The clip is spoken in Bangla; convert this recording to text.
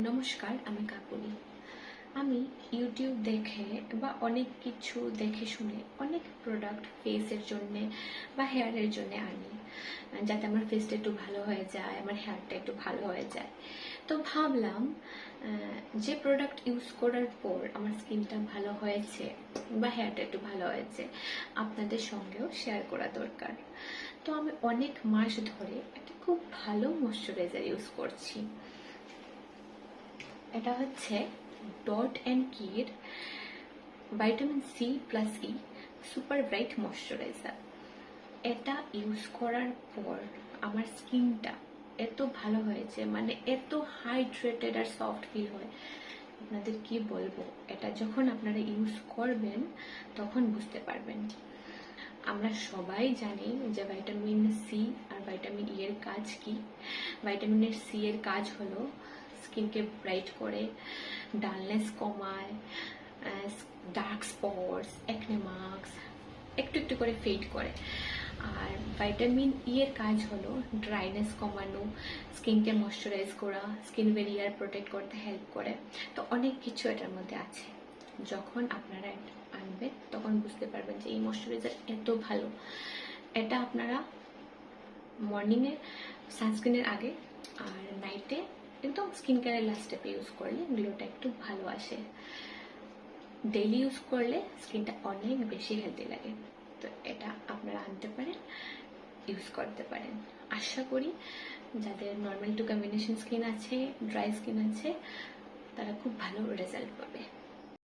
নমস্কার, আমি কাকুলি। আমি ইউটিউব দেখে বা অনেক কিছু দেখে শুনে অনেক প্রোডাক্ট ফেসের জন্য বা হেয়ারের জন্য আনি, যাতে আমার ফেসটা একটু ভালো হয়ে যায়, আমার হেয়ারটা একটু ভালো হয়ে যায়। তো ভাবলাম যে প্রোডাক্ট ইউজ করার পর আমার স্কিনটা ভালো হয়েছে বা হেয়ারটা একটু ভালো হয়েছে, আপনাদের সঙ্গেও শেয়ার করা দরকার। তো আমি অনেক মাস ধরে একটা খুব ভালো ময়শ্চারাইজার ইউজ করছি। এটা হচ্ছে ডট অ্যান্ড কির vitamin C plus E super bright moisturiser. এটা ইউজ করার পর আমার স্কিনটা এত ভালো হয়েছে, মানে এত হাইড্রেটেড আর সফট ফিল হয়, আপনাদের কি বলবো। এটা যখন আপনারা ইউজ করবেন তখন বুঝতে পারবেন। আমরা সবাই জানি যে ভিটামিন সি আর ভিটামিন ই এর কাজ কি। ভিটামিনের সি এর কাজ হলো স্কিনকে ব্রাইট করে, ডালনেস কমায়, ডার্ক স্পটস, একনে মার্কস একটু একটু করে ফেড করে। আর ভিটামিন ই এর কাজ হলো ড্রাইনেস কমানো, স্কিনকে ময়শ্চারাইজ করা, স্কিন ব্যারিয়ার প্রোটেক্ট করতে হেল্প করে। তো অনেক কিছু এটার মধ্যে আছে। যখন আপনারা আনবেন তখন বুঝতে পারবেন যে এই ময়শ্চারাইজার এত ভালো। এটা আপনারা মর্নিংয়ে সানস্ক্রিনের আগে আর নাইটে একদম স্কিন কেয়ারের লাস্ট স্টেপে ইউজ করলে গ্লোটা একটু ভালো আসে। ডেইলি ইউজ করলে স্কিনটা অনেক বেশি হেলদি লাগে। তো এটা আপনারা আনতে পারেন, ইউজ করতে পারেন। আশা করি যাদের নর্মাল টু কম্বিনেশন স্কিন আছে, ড্রাই স্কিন আছে, তারা খুব ভালো রেজাল্ট পাবে।